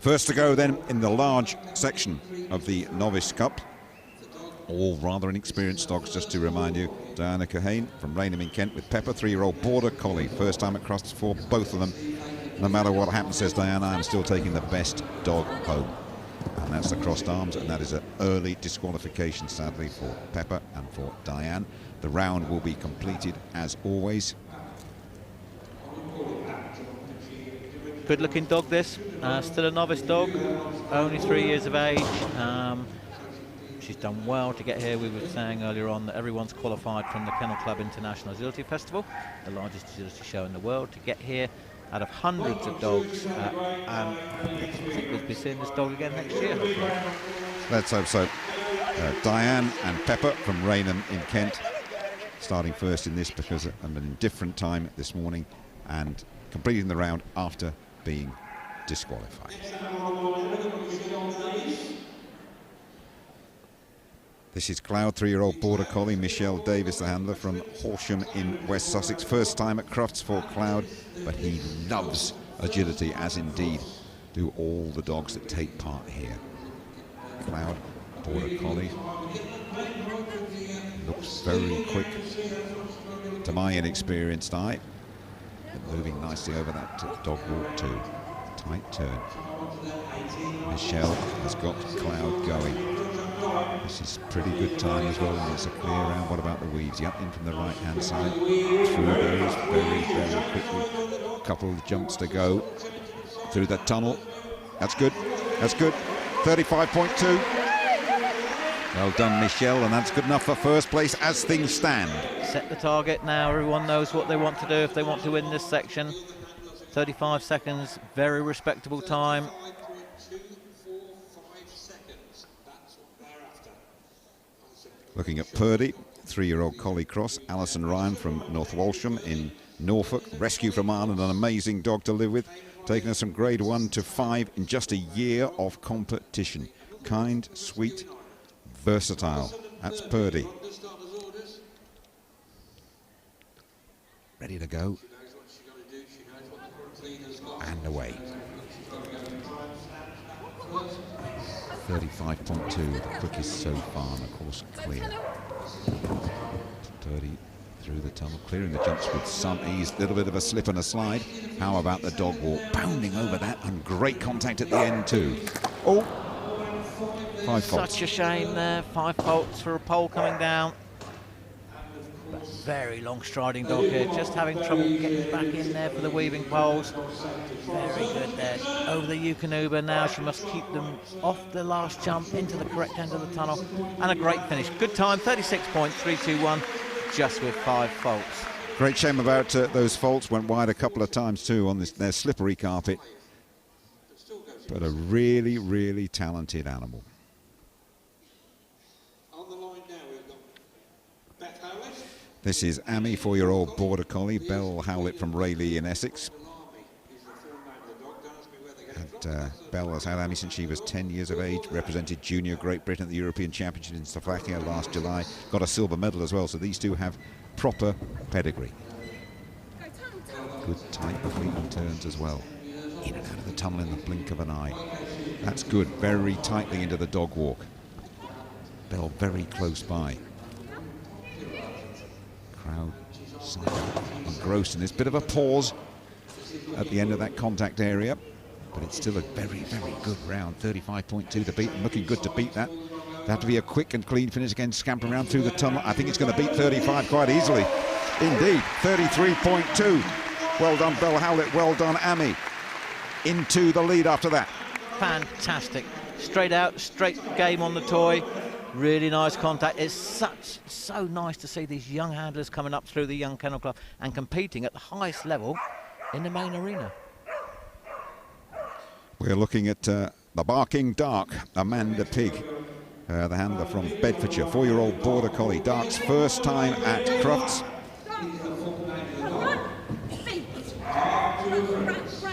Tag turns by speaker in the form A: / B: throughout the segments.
A: First to go then in the large section of the Novice Cup. All rather inexperienced dogs, just to remind you. Diana Cohane from Raynham in Kent with Pepper, 3-year-old Border Collie. First time at Crufts for both of them. No matter what happens, says Diana, I'm still taking the best dog home. And that's the crossed arms, and that is an early disqualification, sadly, for Pepper and for Diane. The round will be completed as always.
B: Good looking dog this, still a novice dog, only 3 years of age. She's done well to get here. We were saying earlier on that everyone's qualified from the Kennel Club International Agility Festival, the largest agility show in the world, to get here out of hundreds of dogs. And I think we'll be seeing this dog again next year, hopefully.
A: Let's hope so. Diane and Pepper from Raynham in Kent, starting first in this because of an indifferent time this morning and completing the round after being disqualified. This is Cloud, 3-year-old Border Collie. Michelle Davis, the handler from Horsham in West Sussex. First time at Crufts for Cloud, but he loves agility, as indeed do all the dogs that take part here. Cloud, Border Collie. Looks very quick to my inexperienced eye. But moving nicely over that dog walk too. Tight turn. Michelle has got Cloud going. This is pretty good time as well, and it's a clear round. What about the weaves? Yep, in from the right-hand side. Through those very, very quickly. A couple of jumps to go through the tunnel. That's good. That's good. 35.2. Well done, Michelle, and that's good enough for first place as things stand.
B: Set the target now. Everyone knows what they want to do if they want to win this section. 35 seconds, very respectable time.
A: Looking at Purdy, 3-year-old Collie Cross. Alison Ryan from North Walsham in Norfolk. Rescue from Ireland, an amazing dog to live with. Taking us from grade 1 to 5 in just a year of competition. Kind, sweet, versatile. That's Purdy. Ready to go. And away. 35.2, the quickest so far, and of course clear. Purdy through the tunnel, clearing the jumps with some ease. Little bit of a slip and a slide. How about the dog walk? Bounding over that, and great contact at the end too. Oh, 5 faults.
B: Such a shame there. 5 faults for a pole coming down. But very long striding dog here, just having trouble getting back in there for the weaving poles. Very good there. Over the Eukanuba now. She must keep them off the last jump into the correct end of the tunnel. And a great finish. Good time, 36.321, just with 5 faults.
A: Great shame about those faults. Went wide a couple of times too on their slippery carpet. But a really, really talented animal. This is Amy, 4-year-old Border Collie. Belle Howlett from Rayleigh in Essex. And Belle has had Amy since she was 10 years of age. Represented Junior Great Britain at the European Championship in Slovakia last July. Got a silver medal as well, so these two have proper pedigree. Good tight clean turns as well. In and out of the tunnel in the blink of an eye. That's good, very tightly into the dog walk. Belle very close by. Crowd engrossed in this. Bit of a pause at the end of that contact area, but it's still a very, very good round. 35.2 to beat, and looking good to beat that. They have to be a quick and clean finish again, scampering around through the tunnel. I think it's going to beat 35 quite easily. Indeed, 33.2. Well done, Belle Howlett. Well done, Amy. Into the lead after that.
B: Fantastic. Straight out, straight game on the toy. Really nice contact. It's so nice to see these young handlers coming up through the Young Kennel Club and competing at the highest level in the main arena.
A: We're looking at the Barking Dark, Amanda Pigg, the handler from Bedfordshire, 4-year-old Border Collie. Dark's first time at Crufts.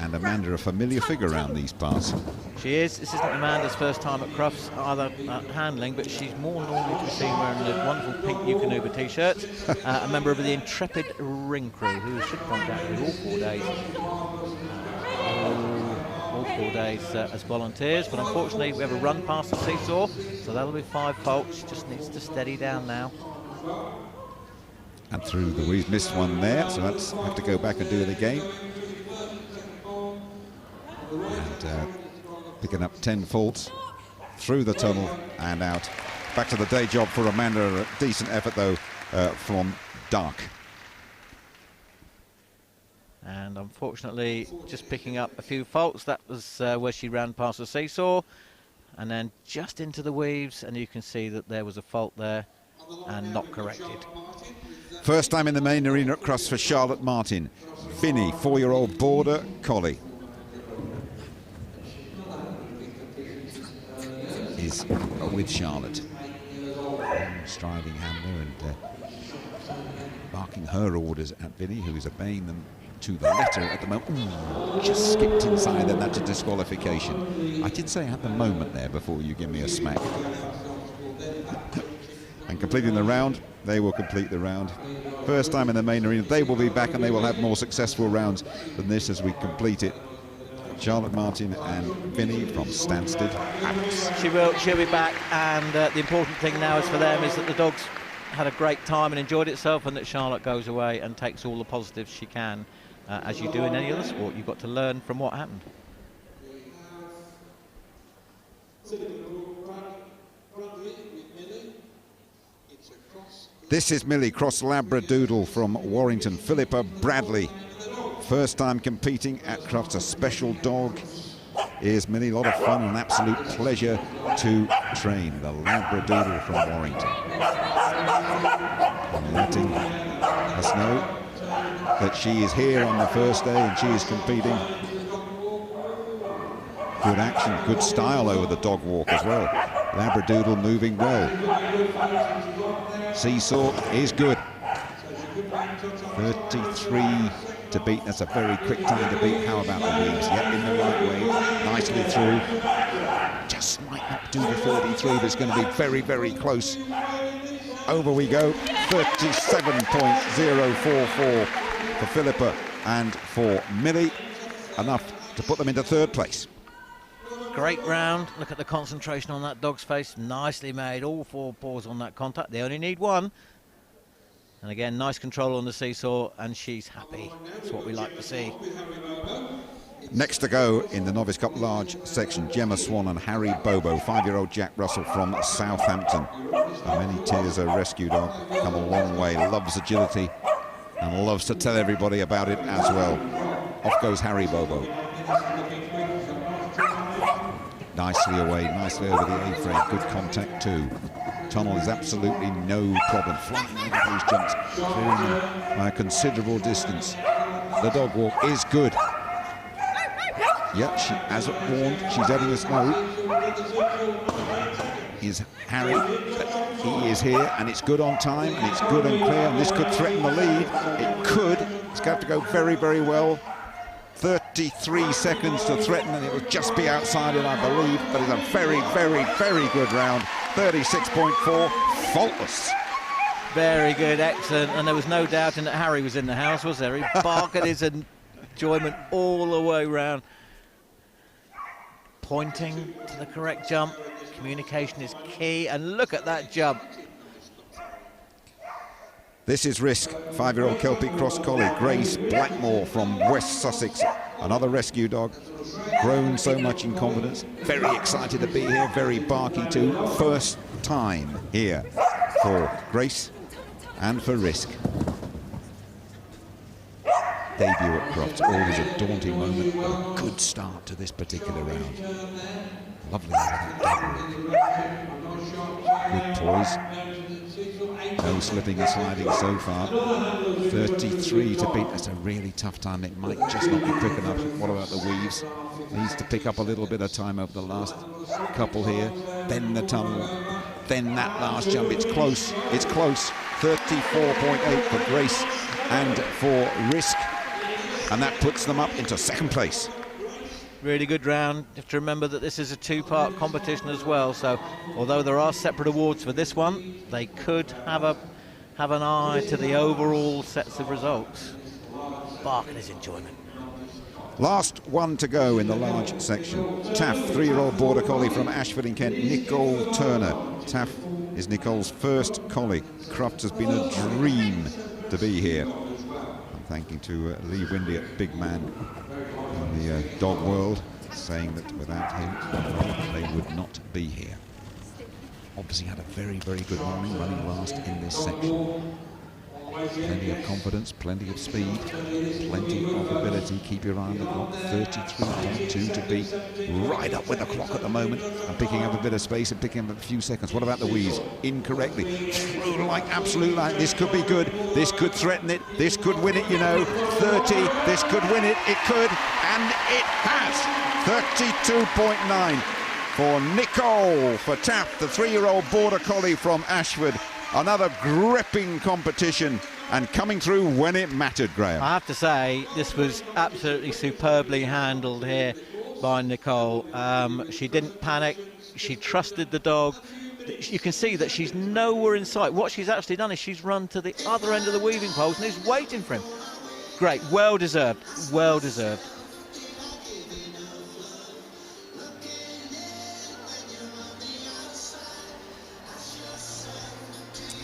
A: And Amanda, a familiar figure around these parts.
B: She is. This isn't Amanda's first time at Crufts either handling, but she's more normally to be seen wearing the wonderful pink Eukanuba t-shirts. A member of the intrepid ring crew, who should point out with all 4 days. All 4 days as volunteers, but unfortunately we have a run past the seesaw, so that'll be 5 faults. She just needs to steady down now.
A: And through the we've missed one there, so let's have to go back and do it again. And picking up 10 faults through the tunnel and out. Back to the day job for Amanda. A decent effort though from Dark.
B: And unfortunately, just picking up a few faults. That was where she ran past the seesaw, and then just into the weaves, and you can see that there was a fault there and not corrected.
A: First time in the main arena at Crufts for Charlotte Martin. Vinny, 4-year-old border collie, is with Charlotte. Striding handler and barking her orders at Vinny, who is obeying them to the letter at the moment. Ooh, just skipped inside, and that's a disqualification. I did say at the moment there before you give me a smack. And completing the round, they will complete the round. First time in the main arena. They will be back and they will have more successful rounds than this as we complete it. Charlotte Martin and Vinny from Stansted.
B: She'll be back, and the important thing now is for them is that the dogs had a great time and enjoyed itself, and that Charlotte goes away and takes all the positives she can. As you do in any other sport, you've got to learn from what happened.
A: This is Millie, cross Labradoodle from Warrington. Philippa Bradley, first time competing at Crufts. A special dog is Millie. A lot of fun and an absolute pleasure to train. The Labradoodle from Warrington. And letting us know that she is here on the first day and she is competing. Good action, good style over the dog walk as well. Labradoodle moving well. Seesaw is good. 33 to beat. That's a very quick time to beat. How about the weaves? Yep, in the right way. Nicely through. Just might not do the 33, but it's going to be very, very close. Over we go. 37.044 for Philippa and for Millie. Enough to put them into third place.
B: Great round. Look at the concentration on that dog's face. Nicely made. All 4 paws on that contact. They only need 1. And again, nice control on the seesaw, and she's happy. That's what we like to see.
A: Next to go in the Novice Cup large section, Gemma Swan and Harry Bobo, 5-year-old Jack Russell from Southampton. A many tears a rescue dog, come a long way, loves agility and loves to tell everybody about it as well. Off goes Harry Bobo. Nicely away, nicely over the A-frame, good contact too. Tunnel is absolutely no problem, flying over those jumps, clearing them by a considerable distance. The dog walk is good. Yep, she, as warned, she's letting us know. Is Harry, he is here, and it's good on time, and it's good and clear, and this could threaten the lead. It could. It's going to have to go very, very well. 33 seconds to threaten, and it will just be outside it, I believe, but it's a very, very, very good round. 36.4, faultless.
B: Very good, excellent, and there was no doubting that Harry was in the house, was there? He barked at his enjoyment all the way round. Pointing to the correct jump. Communication is key, and look at that jump.
A: This is Risk, 5-year-old Kelpie cross collie. Grace Blackmore from West Sussex, another rescue dog. Grown so much in confidence. Very excited to be here, very barky too. First time here for Grace and for Risk. Debut at Crufts, always a daunting moment, but a good start to this particular round. Lovely over that dog walk. Good poise. No slipping and sliding so far. 33 to beat. That's a really tough time. It might just not be quick enough. What about the weaves? Needs to pick up a little bit of time over the last couple here. Then the tunnel. Then that last jump. It's close. It's close. 34.8 for Grace and for Risk. And that puts them up into second place.
B: Really good round. You have to remember that this is a 2-part competition as well, so although there are separate awards for this one, they could have an eye to the overall sets of results. Barking his enjoyment.
A: Last one to go in the large section. Taff, 3-year-old border collie from Ashford in Kent, Nicole Turner. Taff is Nicole's first collie. Crufts has been a dream to be here. I'm thanking to Lee Windy, a big man in the dog world, saying that without him, they would not be here. Obviously had a very, very good morning, running last in this section. Plenty of confidence, plenty of speed, plenty of ability. Keep your eye on the clock. 33.2 to beat. Right up with the clock at the moment and picking up a bit of space and picking up a few seconds. What about the wheeze? Incorrectly. Through like absolute light. This could be good. This could threaten it. This could win it, you know. 30. This could win it. It could. And it has. 32.9 for Nicole, for Taff, the 3-year-old border collie from Ashford. Another gripping competition and coming through when it mattered, Graham.
B: I have to say, this was absolutely superbly handled here by Nicole. She didn't panic. She trusted the dog. You can see that she's nowhere in sight. What she's actually done is she's run to the other end of the weaving poles and is waiting for him. Great, well deserved, well deserved.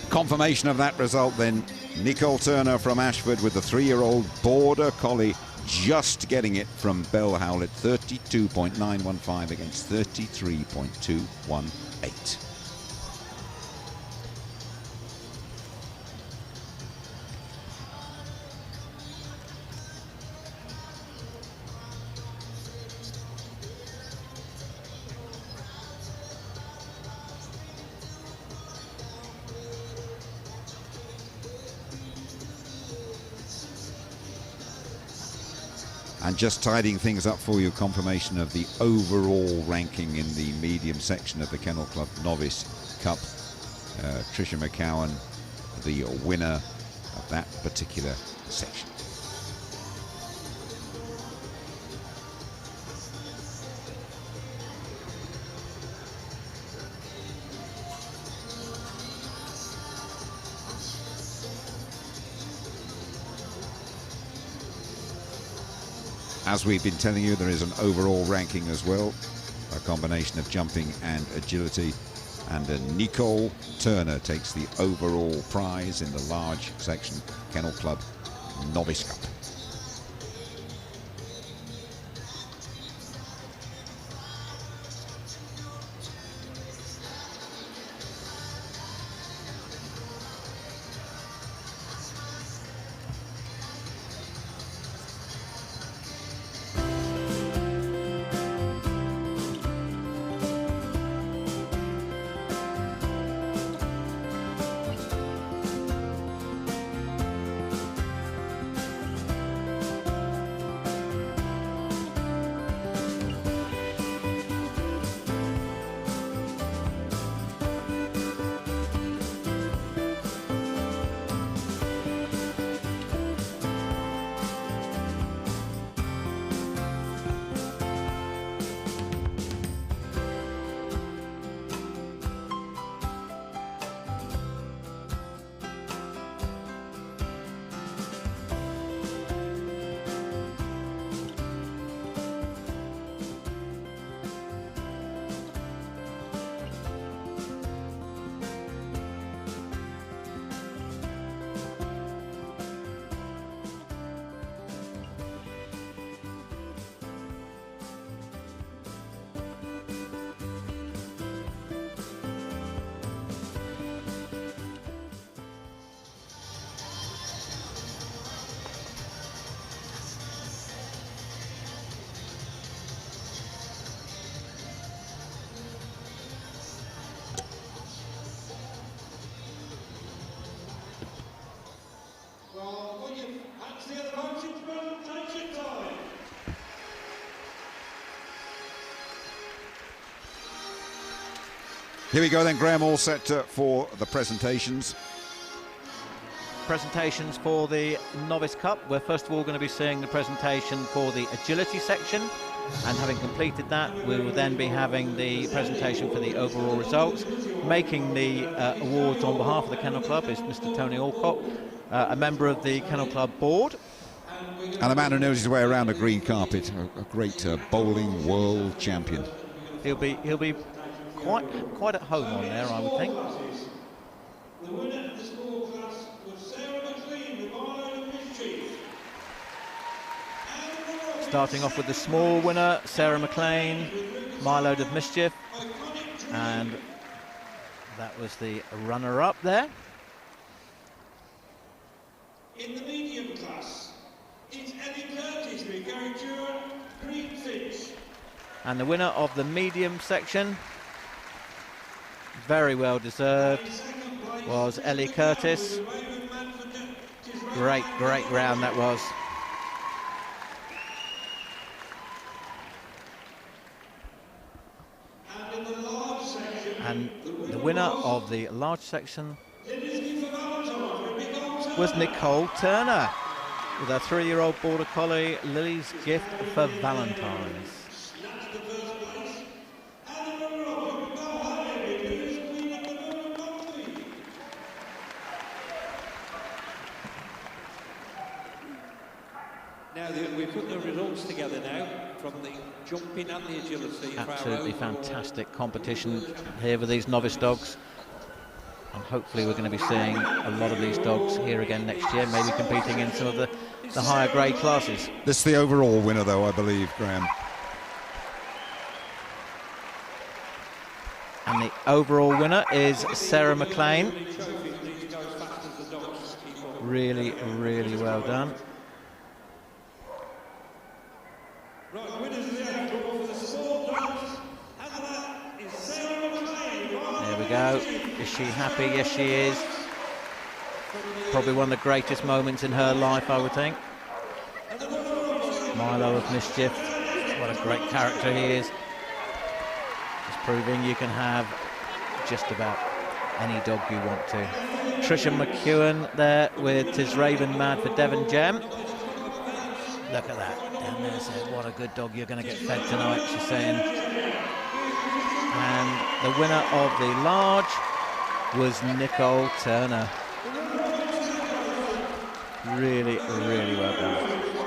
A: Confirmation of that result then. Nicole Turner from Ashford with the 3-year-old border collie just getting it from Bell Howlett. 32.915 against 33.218. And just tidying things up for you, confirmation of the overall ranking in the medium section of the Kennel Club Novice Cup. Tricia McCowan, the winner of that particular section. As we've been telling you, there is an overall ranking as well, a combination of jumping and agility, and Nicole Turner takes the overall prize in the large section Kennel Club Novice Cup. Here we go then, Graham, all set for the presentations.
B: Presentations for the Novice Cup. We're first of all going to be seeing the presentation for the agility section, and having completed that, we will then be having the presentation for the overall results. Making the awards on behalf of the Kennel Club is Mr. Tony Alcott, a member of the Kennel Club board.
A: And a man who knows his way around a green carpet, a great bowling world champion.
B: He'll be quite at home on there, I would think.
C: The winner of the small class was Sarah McLean with Milo of Mischief.
B: Starting off with the small winner, Sarah McLean, Milo of Mischief, and that was the runner-up there.
C: In the medium class, it's Ellie Curtis with Gary Jewett, Greenfinch.
B: And the winner of the medium section, very well deserved, was Ellie Curtis. Great round that was. And the winner of the large section was Nicole Turner with her 3-year-old border collie, Lily's Gift for Valentine's.
D: Now we put the results together now from the jumping and the agility.
B: Absolutely fantastic competition here with these novice dogs, and hopefully we're going to be seeing a lot of these dogs here again next year, maybe competing in some of the higher grade classes.
A: This is the overall winner though, I believe, Graham.
B: And the overall winner is Sarah McLean. Really well done.
C: Right, winners of the for the small dogs, and that is Sarah McLean.
B: There we go. Is she happy? Yes, she is. Probably one of the greatest moments in her life, I would think. Milo of Mischief. What a great character he is. He's proving you can have just about any dog you want to. Tricia McEwen there with Tis Raven Mad for Devon Gem. Look at that. Down there said, what a good dog you're going to get fed tonight, she's saying. And the winner of the large was Nicole Turner. Really well done.